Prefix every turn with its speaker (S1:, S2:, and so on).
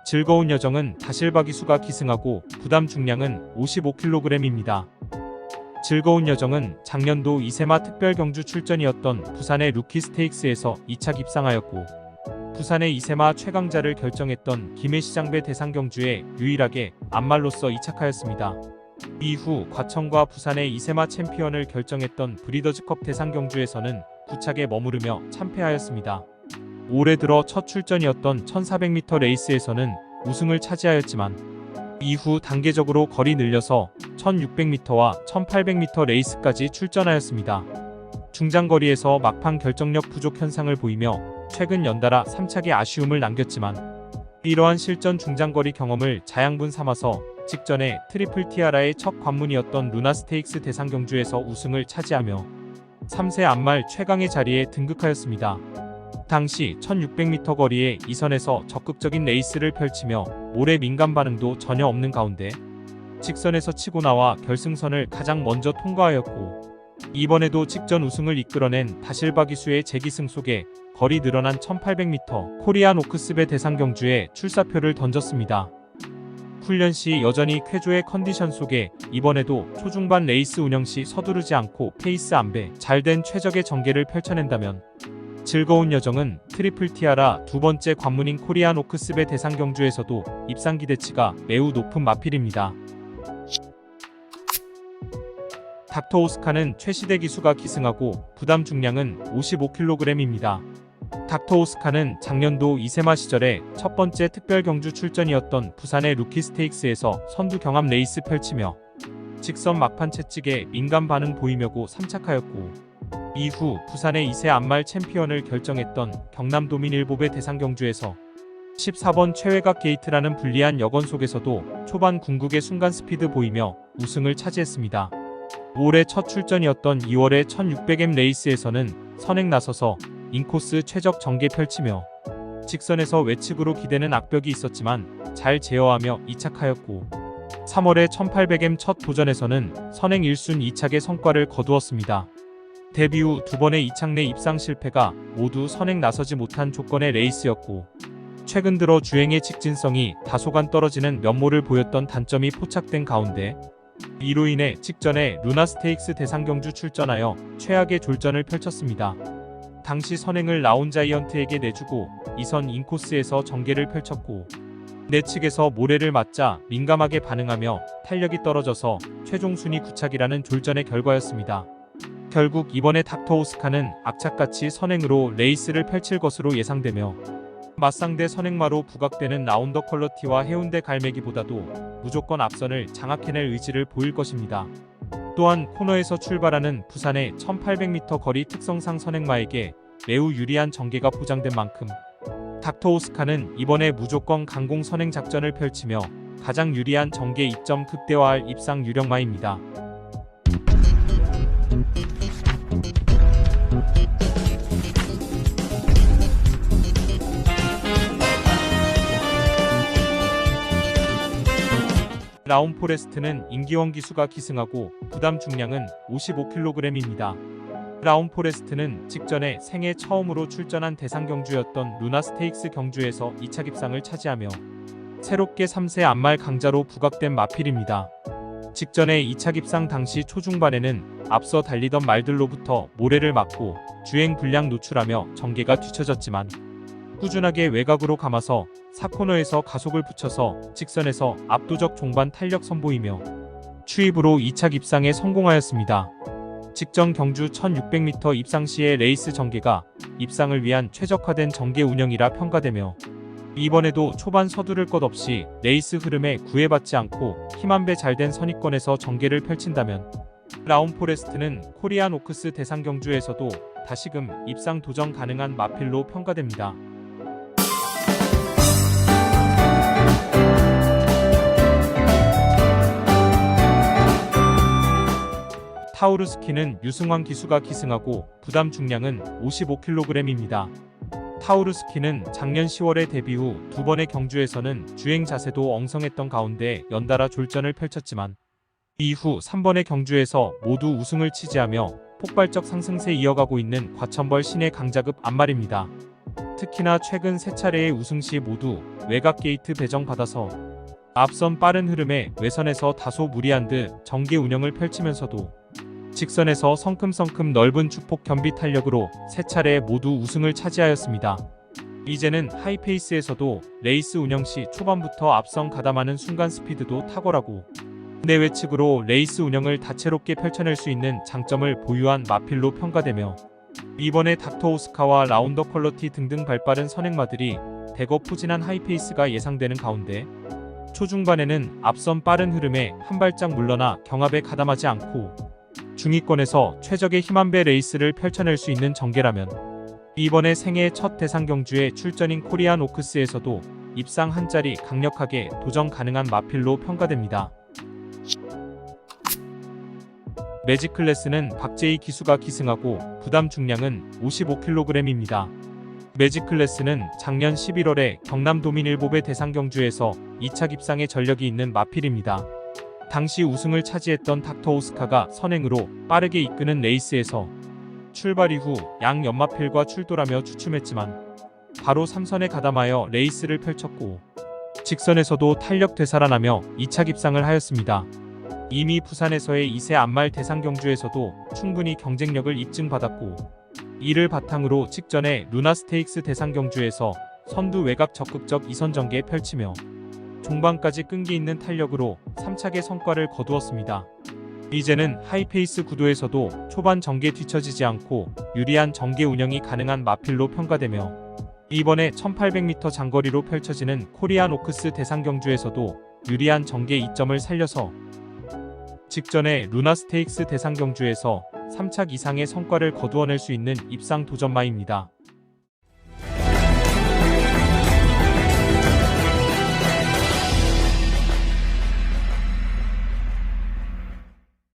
S1: 즐거운 여정은 다실바기수가 기승하고 부담 중량은 55kg입니다. 즐거운 여정은 작년도 이세마 특별 경주 출전이었던 부산의 루키 스테이크스에서 2차 입상하였고 부산의 이세마 최강자를 결정했던 김해시장배 대상 경주에 유일하게 암말로서 이착하였습니다. 이후 과천과 부산의 이세마 챔피언을 결정했던 브리더즈컵 대상 경주에서는 9착에 머무르며 참패하였습니다. 올해 들어 첫 출전이었던 1400m 레이스에서는 우승을 차지하였지만 이후 단계적으로 거리 늘려서 1600m와 1800m 레이스까지 출전하였습니다. 중장거리에서 막판 결정력 부족 현상을 보이며 최근 연달아 3착에 아쉬움을 남겼지만 이러한 실전 중장거리 경험을 자양분 삼아서 직전에 트리플 티아라의 첫 관문이었던 루나 스테이크스 대상 경주에서 우승을 차지하며 3세 암말 최강의 자리에 등극하였습니다. 당시 1600m 거리에 이선에서 적극적인 레이스를 펼치며 모래 민감 반응도 전혀 없는 가운데 직선에서 치고 나와 결승선을 가장 먼저 통과하였고 이번에도 직전 우승을 이끌어낸 다실바기수의 재기승 속에 거리 늘어난 1800m 코리안 오크스배 대상 경주에 출사표를 던졌습니다. 훈련 시 여전히 쾌조의 컨디션 속에 이번에도 초중반 레이스 운영 시 서두르지 않고 페이스 안배 잘된 최적의 전개를 펼쳐낸다면 즐거운 여정은 트리플 티아라 두 번째 관문인 코리안 오크스배 대상 경주에서도 입상 기대치가 매우 높은 마필입니다. 닥터 오스카는 최시대 기수가 기승하고 부담 중량은 55kg입니다. 닥터 오스카는 작년도 이세마 시절에 첫 번째 특별 경주 출전이었던 부산의 루키 스테이크스에서 선두 경합 레이스 펼치며 직선 막판 채찍에 민감 반응 보이며고 3착하였고 이후 부산의 2세 암말 챔피언을 결정했던 경남도민 1보배 대상 경주에서 14번 최외곽 게이트라는 불리한 여건 속에서도 초반 궁극의 순간 스피드 보이며 우승을 차지했습니다. 올해 첫 출전이었던 2월의 1600m 레이스에서는 선행 나서서 인코스 최적 전개 펼치며 직선에서 외측으로 기대는 악벽이 있었지만 잘 제어하며 2착하였고 3월의 1800m 첫 도전에서는 선행 1순 2착의 성과를 거두었습니다. 데뷔 후 두 번의 2착 내 입상 실패가 모두 선행 나서지 못한 조건의 레이스였고 최근 들어 주행의 직진성이 다소간 떨어지는 면모를 보였던 단점이 포착된 가운데 이로 인해 직전에 루나 스테이크스 대상 경주 출전하여 최악의 졸전을 펼쳤습니다. 당시 선행을 라운자이언트에게 내주고 이선 인코스에서 전개를 펼쳤고 내측에서 모래를 맞자 민감하게 반응하며 탄력이 떨어져서 최종 순위 9착이라는 졸전의 결과였습니다. 결국 이번에 닥터 오스카는 악착같이 선행으로 레이스를 펼칠 것으로 예상되며 맞상대 선행마로 부각되는 라운더 퀄러티와 해운대 갈매기보다도 무조건 앞선을 장악해낼 의지를 보일 것입니다. 또한 코너에서 출발하는 부산의 1800m 거리 특성상 선행마에게 매우 유리한 전개가 보장된 만큼 닥터 오스카는 이번에 무조건 강공 선행 작전을 펼치며 가장 유리한 전개 이점 극대화할 입상 유력마입니다. 라운포레스트는 임기원 기수가 기승하고 부담 중량은 55kg입니다. 라운포레스트는 직전에 생애 처음으로 출전한 대상 경주였던 루나 스테이크스 경주에서 2착 입상을 차지하며 새롭게 3세 암말 강자로 부각된 마필입니다. 직전에 2착 입상 당시 초중반에는 앞서 달리던 말들로부터 모래를 맞고 주행 불량 노출하며 전개가 뒤처졌지만 꾸준하게 외곽으로 감아서 4코너에서 가속을 붙여서 직선에서 압도적 종반 탄력 선보이며 추입으로 2착 입상에 성공하였습니다. 직전 경주 1600m 입상 시의 레이스 전개가 입상을 위한 최적화된 전개 운영이라 평가되며 이번에도 초반 서두를 것 없이 레이스 흐름에 구애받지 않고 힘한 배 잘된 선입권에서 전개를 펼친다면 라운포레스트는 코리안 오크스 대상 경주에서도 다시금 입상 도전 가능한 마필로 평가됩니다. 타우르스키는 유승환 기수가 기승하고 부담 중량은 55kg입니다. 타우르스키는 작년 10월에 데뷔 후 두 번의 경주에서는 주행 자세도 엉성했던 가운데 연달아 졸전을 펼쳤지만 이후 3번의 경주에서 모두 우승을 치지하며 폭발적 상승세 이어가고 있는 과천벌 신의 강자급 암말입니다. 특히나 최근 세 차례의 우승 시 모두 외곽 게이트 배정받아서 앞선 빠른 흐름에 외선에서 다소 무리한 듯 전개 운영을 펼치면서도 직선에서 성큼성큼 넓은 축폭 겸비 탄력으로 세 차례 모두 우승을 차지하였습니다. 이제는 하이페이스에서도 레이스 운영 시 초반부터 앞선 가담하는 순간 스피드도 탁월하고 내외측으로 레이스 운영을 다채롭게 펼쳐낼 수 있는 장점을 보유한 마필로 평가되며 이번에 닥터 오스카와 라운더 퀄러티 등등 발빠른 선행마들이 대거 푸진한 하이페이스가 예상되는 가운데 초중반에는 앞선 빠른 흐름에 한 발짝 물러나 경합에 가담하지 않고 중위권에서 최적의 힘 한 배 레이스를 펼쳐낼 수 있는 전개라면 이번에 생애 첫 대상 경주에 출전인 코리안 오크스에서도 입상 한 자리 강력하게 도전 가능한 마필로 평가됩니다. 매직 클래스는 박재희 기수가 기승하고 부담 중량은 55kg입니다. 매직 클래스는 작년 11월에 경남 도민일보배 대상 경주에서 2차 입상의 전력이 있는 마필입니다. 당시 우승을 차지했던 닥터 오스카가 선행으로 빠르게 이끄는 레이스에서 출발 이후 양 연마필과 출돌하며 주춤했지만 바로 3선에 가담하여 레이스를 펼쳤고 직선에서도 탄력 되살아나며 2차 입상을 하였습니다. 이미 부산에서의 2세 안말 대상 경주에서도 충분히 경쟁력을 입증받았고 이를 바탕으로 직전에 루나 스테이크스 대상 경주에서 선두 외곽 적극적 2선 전개 펼치며 종반까지 끈기 있는 탄력으로 3차계 성과를 거두었습니다. 이제는 하이페이스 구도에서도 초반 전개 뒤처지지 않고 유리한 전개 운영이 가능한 마필로 평가되며 이번에 1800m 장거리로 펼쳐지는 코리안 오크스 대상 경주에서도 유리한 전개 이점을 살려서 직전에 루나 스테이크스 대상 경주에서 3착 이상의 성과를 거두어낼 수 있는 입상 도전마입니다.